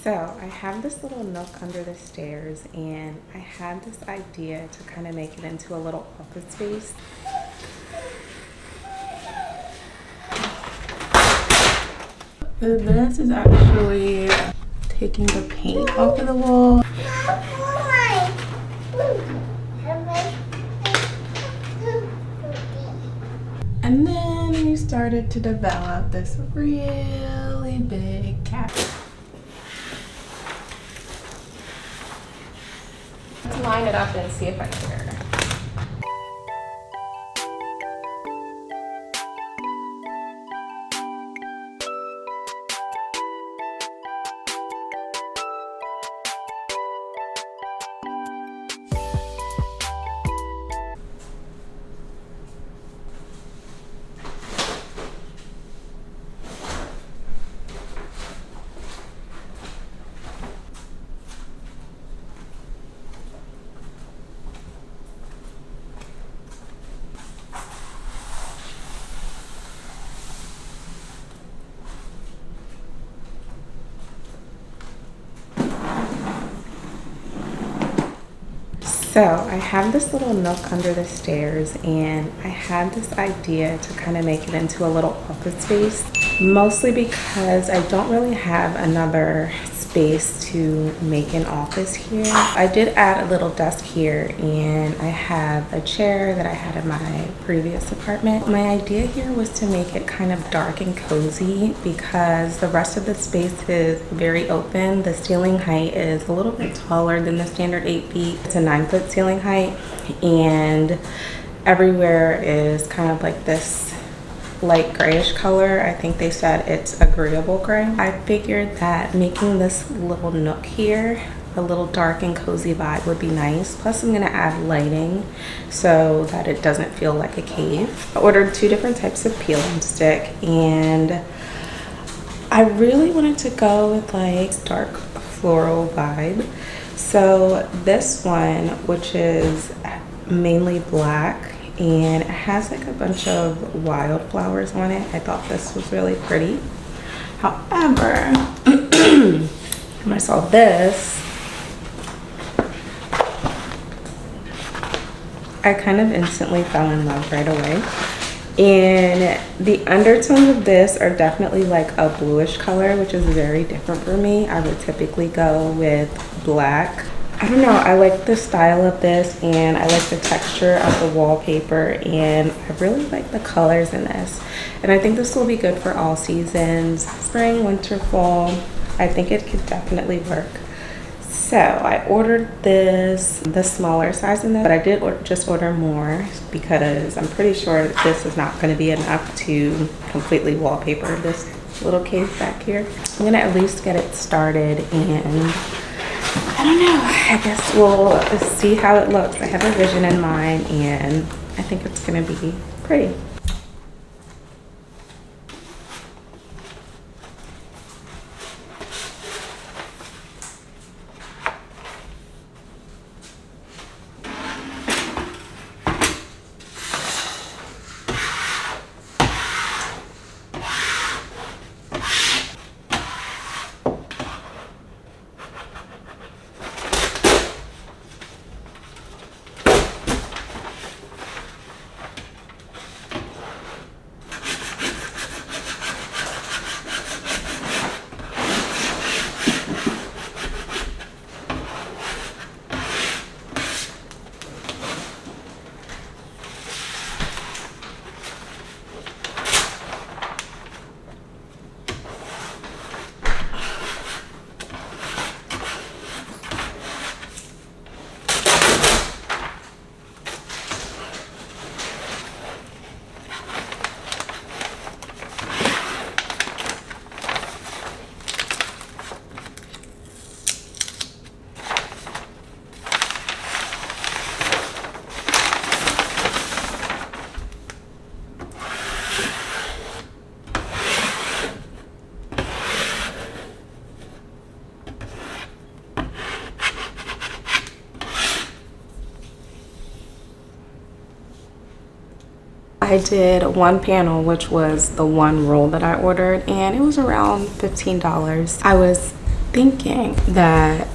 So I have this little nook under the stairs, and I had this idea to kind of make it into a little office space. This is actually taking the paint off of the wall. And then we started to develop this really big cat. Let's line it up and see if I can. So I have this little nook under the stairs, and I had this idea to kind of make it into a little office space, mostly because I don't really have another space to make an office here. I did add a little desk here, and I have a chair that I had in my previous apartment. My idea here was to make it kind of dark and cozy because the rest of the space is very open. The ceiling height is a little bit taller than the standard 8 feet. It's a 9-foot ceiling height, and everywhere is kind of like this light grayish color. I think they said it's agreeable gray. I figured that making this little nook here a little dark and cozy vibe would be nice. Plus I'm gonna add lighting so that it doesn't feel like a cave. I ordered 2 different types of peeling stick, and I really wanted to go with like dark floral vibe. So this one, which is mainly black, and it has like a bunch of wildflowers on it. I thought this was really pretty. However, when I saw this, I kind of instantly fell in love right away. And the undertones of this are definitely like a bluish color, which is very different for me. I would typically go with black. I don't know, I like the style of this, and I like the texture of the wallpaper, and I really like the colors in this. And I think this will be good for all seasons, spring, winter, fall. I think it could definitely work. So I ordered this, the smaller size in this, but I did just order more because I'm pretty sure that this is not going to be enough to completely wallpaper this little cave back here. I'm gonna at least get it started, and I don't know, I guess we'll see how it looks. I have a vision in mind, and I think it's gonna be pretty. I did one panel, which was the one roll that I ordered, and it was around $15. I was thinking that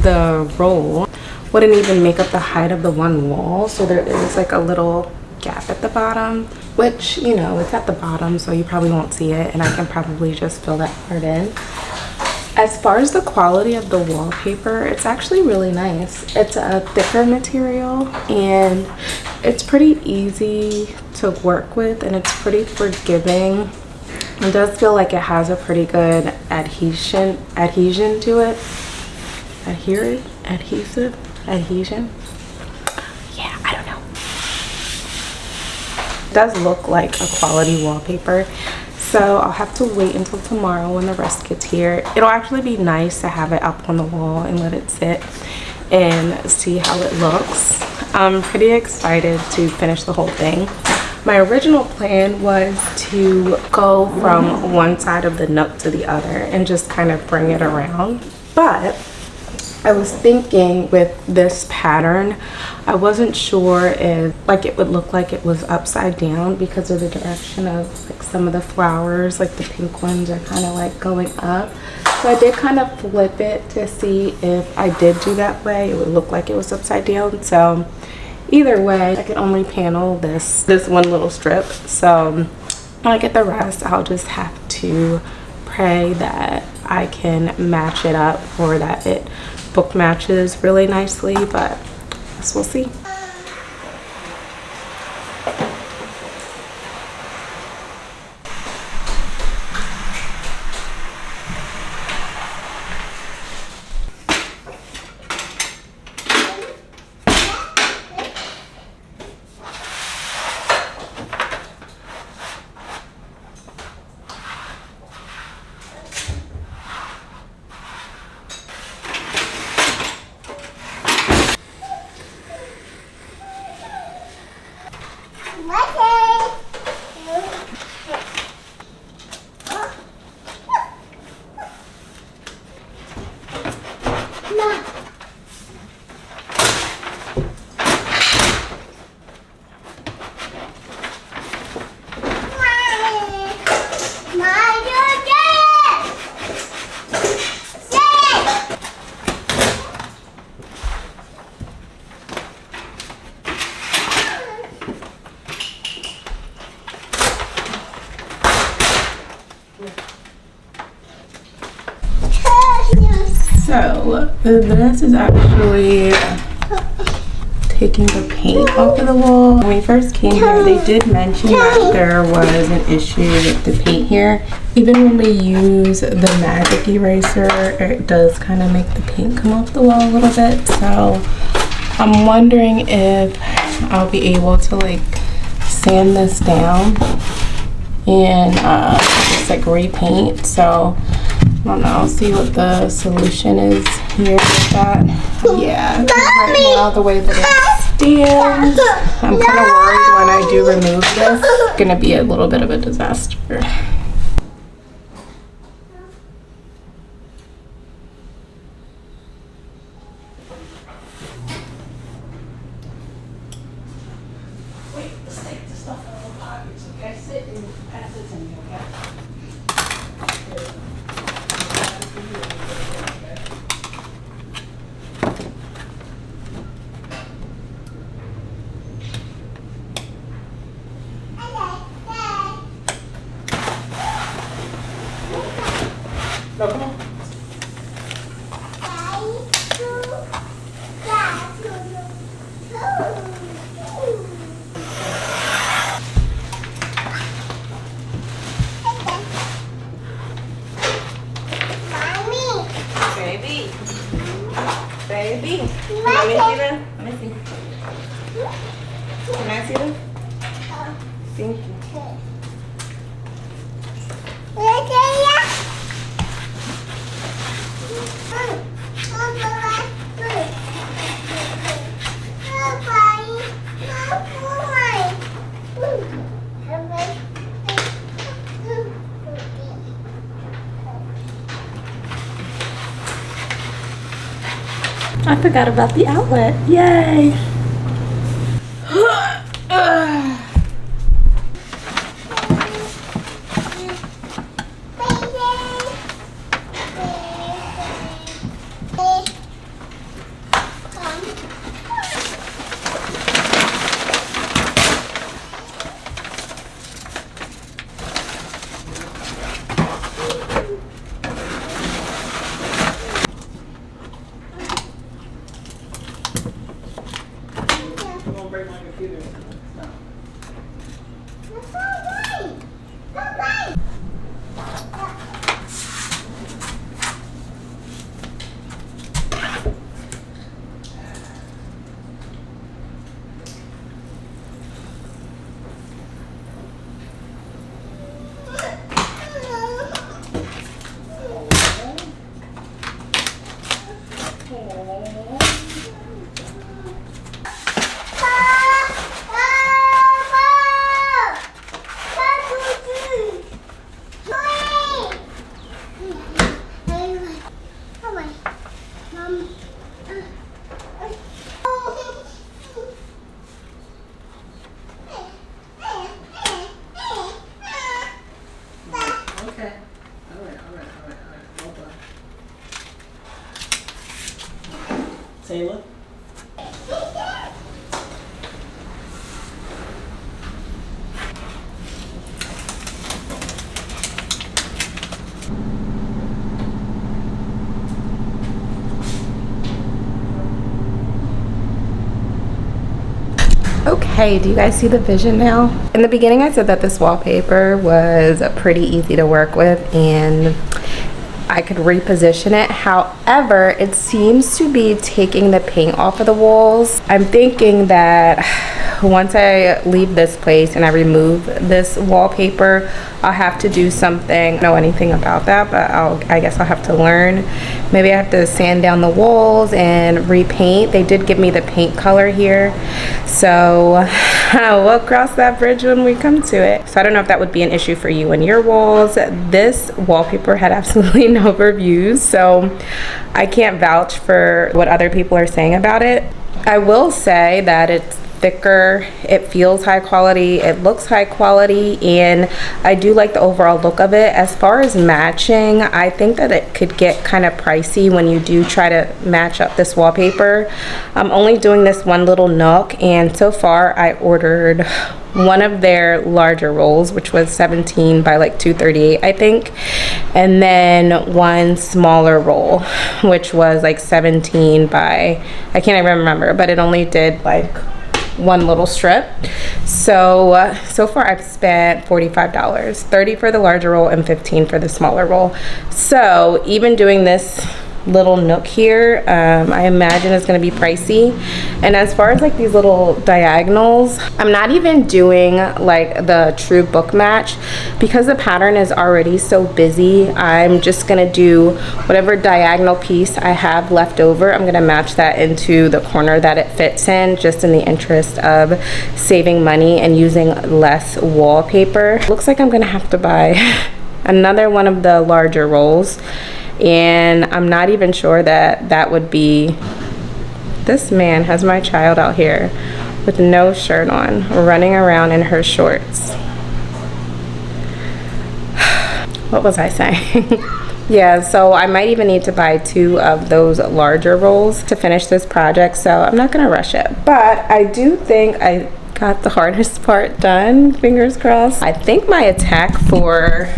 the roll wouldn't even make up the height of the one wall, so there is like a little gap at the bottom, which, you know, it's at the bottom, so you probably won't see it, and I can probably just fill that part in. As far as the quality of the wallpaper, it's actually really nice. It's a thicker material and it's pretty easy to work with, and it's pretty forgiving. It does feel like it has a pretty good adhesion to it. Adhesion. Yeah, I don't know. It does look like a quality wallpaper. So I'll have to wait until tomorrow when the rest gets here. It'll actually be nice to have it up on the wall and let it sit and see how it looks. I'm pretty excited to finish the whole thing. My original plan was to go from one side of the Nook to the other and just kind of bring it around. But I was thinking with this pattern, I wasn't sure if like it would look like it was upside down because of the direction of like some of the flowers, like the pink ones are kind of like going up. So I did kind of flip it to see if I did do that way, it would look like it was upside down. So either way, I can only panel this one little strip. So when I get the rest, I'll just have to pray that I can match it up or that it book matches really nicely, but I guess we'll see. So this is actually taking the paint off of the wall. When we first came here, they did mention that there was an issue with the paint here. Even when we use the magic eraser, it does kind of make the paint come off the wall a little bit. So I'm wondering if I'll be able to like sand this down and just like repaint. So I don't know, I'll see what the solution is here with that. Yeah, right now the way that it stands, I'm kind of worried when I do remove this, it's gonna be a little bit of a disaster. Wait, let's take the stuff out of the pockets, okay? Sit and pass it to me, okay? No, come on. Baby. Baby. Let me see them. Let me see. Can I see them? Thank you. I forgot about the outlet. Yay! Okay. All right. Hold on. Taylor? Okay, do you guys see the vision now? In the beginning I said that this wallpaper was pretty easy to work with and I could reposition it. However, it seems to be taking the paint off of the walls. I'm thinking that once I leave this place and I remove this wallpaper, I'll have to do something. I don't know anything about that, but I guess I'll have to learn. Maybe I have to sand down the walls and repaint. They did give me the paint color here, so we'll cross that bridge when we come to it. So I don't know if that would be an issue for you and your walls. This wallpaper had absolutely no reviews, so I can't vouch for what other people are saying about it. I will say that it's thicker, it feels high quality, it looks high quality, and I do like the overall look of it. As far as matching, I think that it could get kind of pricey when you do try to match up this wallpaper. I'm only doing this one little nook, and so far I ordered one of their larger rolls, which was 17 by like 238 I think, and then one smaller roll which was like 17 by, I can't even remember, but it only did like one little strip. So so far I've spent $45, 30 for the larger roll and 15 for the smaller roll. So even doing this little nook here, I imagine it's going to be pricey. And as far as like these little diagonals, I'm not even doing like the true book match because the pattern is already so busy. I'm just going to do whatever diagonal piece I have left over. I'm going to match that into the corner that it fits in, just in the interest of saving money and using less wallpaper. Looks like I'm going to have to buy another one of the larger rolls, and I'm not even sure that that would be. This man has my child out here with no shirt on, running around in her shorts. What was I saying? Yeah, so I might even need to buy 2 of those larger rolls to finish this project, so I'm not gonna rush it. But I do think I got the hardest part done, fingers crossed. I think my attack for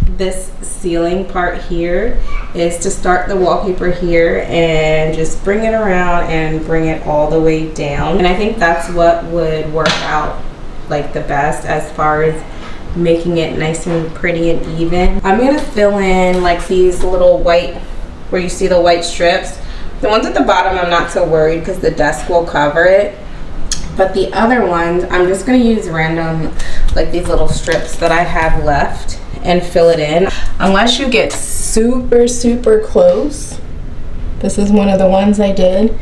this ceiling part here is to start the wallpaper here and just bring it around and bring it all the way down. And I think that's what would work out like the best as far as making it nice and pretty and even. I'm gonna fill in like these little white, where you see the white strips. The ones at the bottom I'm not so worried because the desk will cover it. But the other ones, I'm just gonna use random, like these little strips that I have left and fill it in. Unless you get super close, this is one of the ones I did,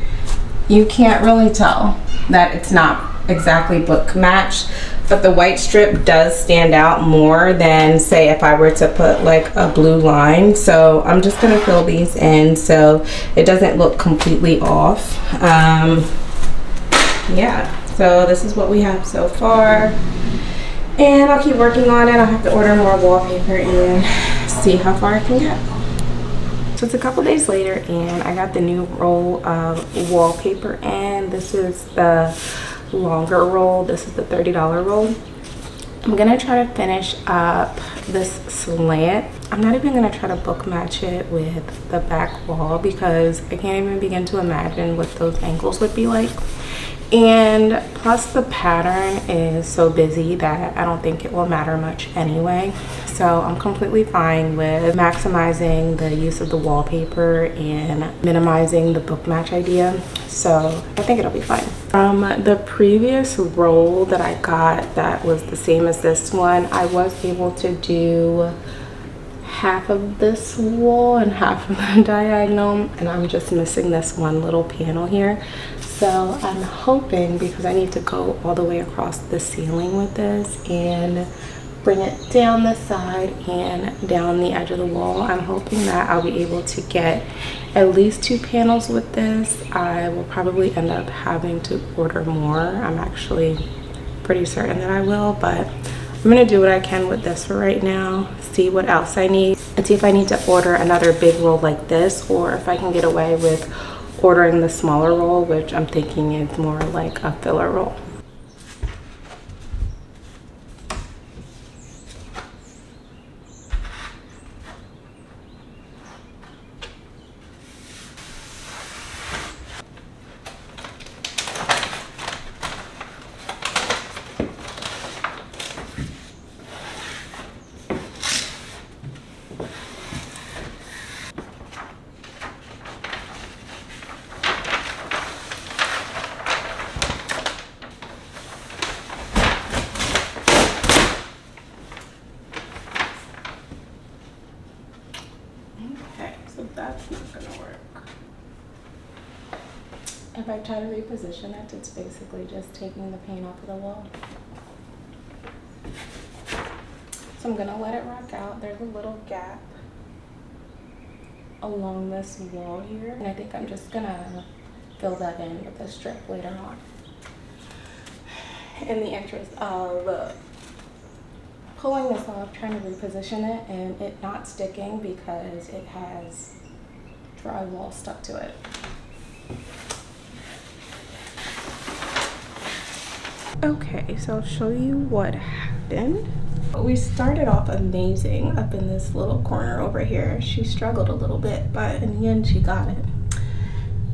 you can't really tell that it's not exactly book matched, but the white strip does stand out more than say if I were to put like a blue line. So I'm just gonna fill these in so it doesn't look completely off. Yeah, so this is what we have so far. And I'll keep working on it. I'll have to order more wallpaper and see how far I can get. So it's a couple days later and I got the new roll of wallpaper, and this is the longer roll. This is the $30 roll. I'm gonna try to finish up this slant. I'm not even gonna try to book match it with the back wall because I can't even begin to imagine what those angles would be like. And plus the pattern is so busy that I don't think it will matter much anyway. So I'm completely fine with maximizing the use of the wallpaper and minimizing the book match idea. So I think it'll be fine. From the previous roll that I got that was the same as this one, I was able to do half of this wall and half of the diagonal, and I'm just missing this one little panel here. So I'm hoping, because I need to go all the way across the ceiling with this and bring it down the side and down the edge of the wall, I'm hoping that I'll be able to get at least 2 panels with this. I will probably end up having to order more. I'm actually pretty certain that I will, but I'm gonna do what I can with this for right now, see what else I need, and see if I need to order another big roll like this, or if I can get away with ordering the smaller roll, which I'm thinking is more like a filler roll. That's not gonna work. If I try to reposition it, it's basically just taking the paint off of the wall. So I'm gonna let it rock out. There's a little gap along this wall here, and I think I'm just gonna fill that in with a strip later on, in the interest of pulling this off, trying to reposition it, and it not sticking because it has drywall stuck to it. Okay, so I'll show you what happened. We started off amazing up in this little corner over here. She struggled a little bit, but in the end she got it.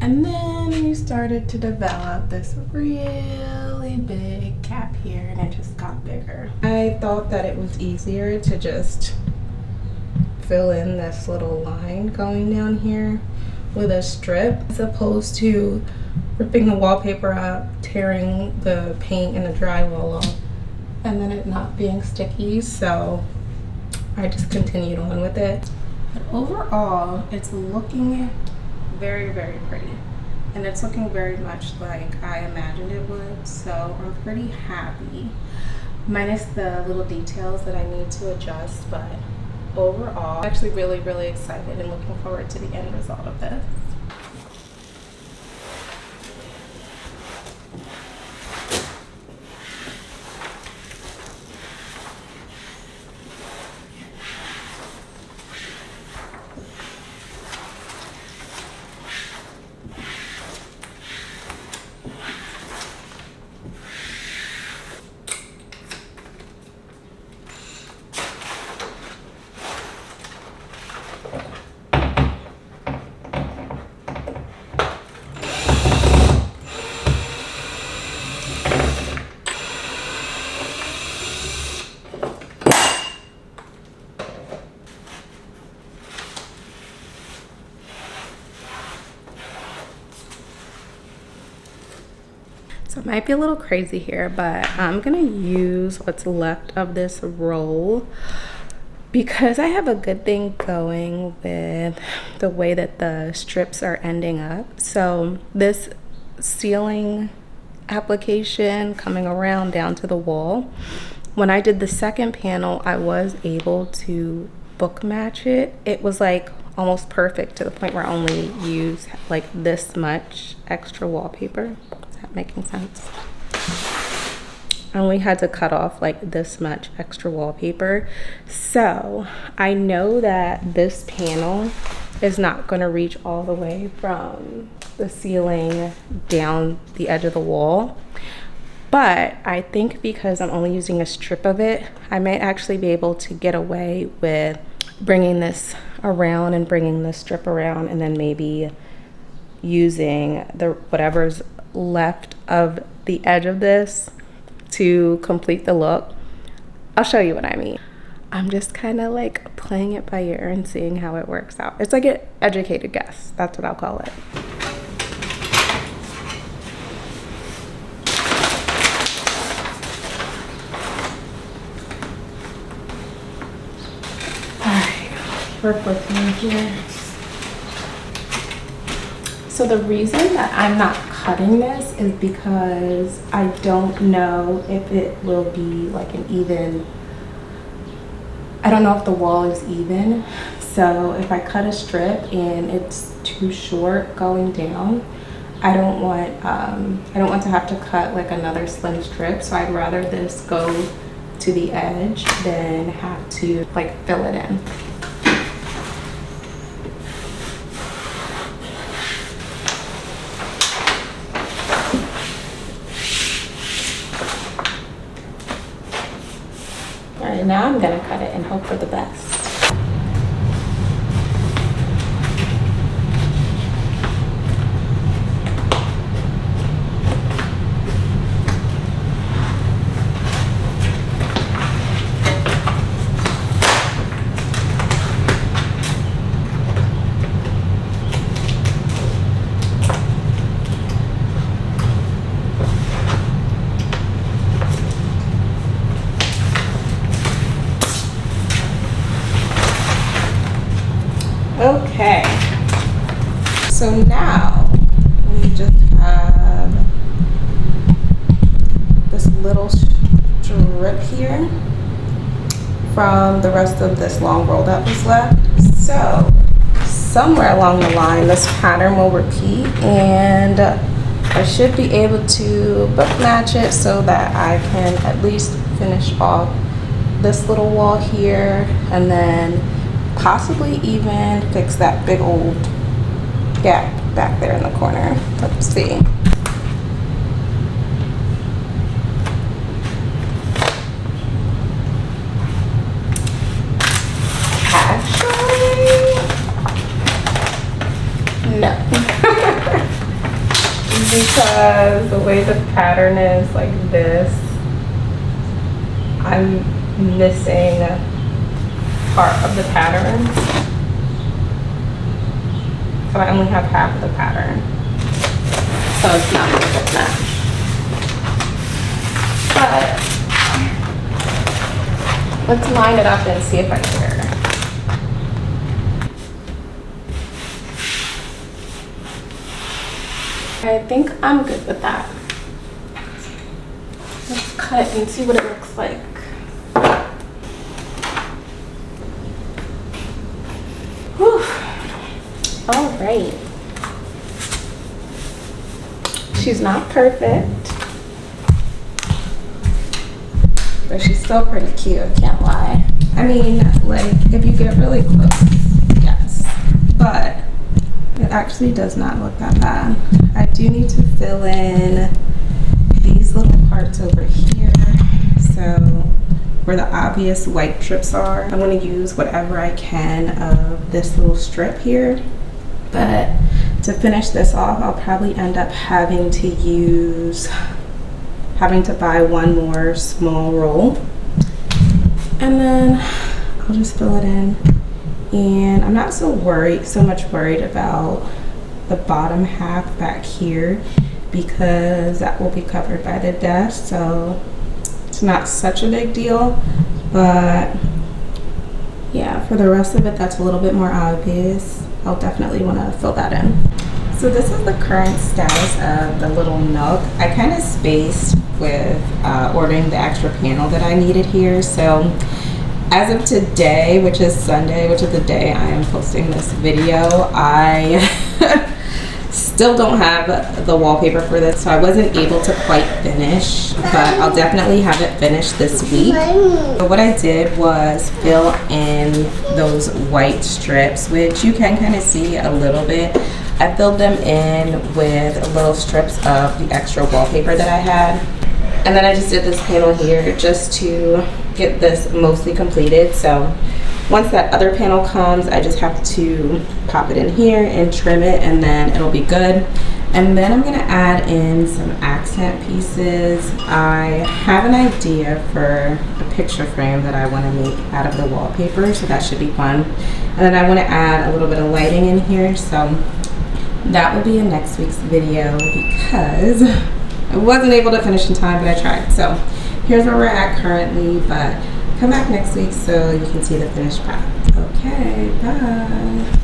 And then we started to develop this really big gap here, and it just got bigger. I thought that it was easier to just fill in this little line going down here with a strip, as opposed to ripping the wallpaper up, tearing the paint and the drywall off, and then it not being sticky. So I just continued on with it. But overall, it's looking very, very pretty, and it's looking very much like I imagined it would, so I'm pretty happy, minus the little details that I need to adjust. But overall, I'm actually really, really excited and looking forward to the end result of this. So it might be a little crazy here, but I'm gonna use what's left of this roll because I have a good thing going with the way that the strips are ending up. So this ceiling application coming around down to the wall, when I did the second panel, I was able to book match it. It was like almost perfect, to the point where I only used like this much extra wallpaper. Making sense? I only had to cut off like this much extra wallpaper. So I know that this panel is not going to reach all the way from the ceiling down the edge of the wall, but I think because I'm only using a strip of it, I might actually be able to get away with bringing this around and bringing the strip around, and then maybe using the whatever's left of the edge of this to complete the look. I'll show you what I mean. I'm just kind of like playing it by ear and seeing how it works out. It's like an educated guess. That's what I'll call it. All right. work with me here. So the reason that I'm not cutting this is because I don't know if it will be like an even, I don't know if the wall is even. So if I cut a strip and it's too short going down, I don't want to have to cut like another slim strip. So I'd rather this go to the edge than have to like fill it in. All right, now I'm gonna cut it and hope for the best. Okay, so now we just have this little strip here from the rest of this long roll that was left. So somewhere along the line, this pattern will repeat, and I should be able to book match it so that I can at least finish off this little wall here, and then possibly even fix that big old gap back there in the corner. Let's see. Actually, no. Because the way the pattern is like this, I'm missing part of the pattern, so I only have half of the pattern, so it's not a good match. But let's line it up and see if I care. I think I'm good with that. Let's cut it and see what it looks like. All right. She's not perfect, but she's still pretty cute, I can't lie. I mean, like, if you get really close, yes, but it actually does not look that bad. I do need to fill in these little parts over here, so where the obvious white strips are, I'm going to use whatever I can of this little strip here. But to finish this off, I'll probably end up having to buy one more small roll, and then I'll just fill it in. And I'm not so much worried about the bottom half back here, because that will be covered by the desk, so it's not such a big deal. But yeah, for the rest of it that's a little bit more obvious, I'll definitely want to fill that in. So this is the current status of the little Nook. I kind of spaced with ordering the extra panel that I needed here. So as of today, which is Sunday, which is the day I am posting this video, I still don't have the wallpaper for this, so I wasn't able to quite finish, but I'll definitely have it finished this week. So what I did was fill in those white strips, which you can kind of see a little bit. I filled them in with little strips of the extra wallpaper that I had. And then I just did this panel here just to get this mostly completed. So once that other panel comes, I just have to pop it in here and trim it, and then it'll be good. And then I'm gonna add in some accent pieces. I have an idea for a picture frame that I wanna make out of the wallpaper, so that should be fun. And then I wanna add a little bit of lighting in here, so that will be in next week's video because I wasn't able to finish in time, but I tried. So here's where we're at currently, but come back next week so you can see the finished product. Okay. Okay, bye.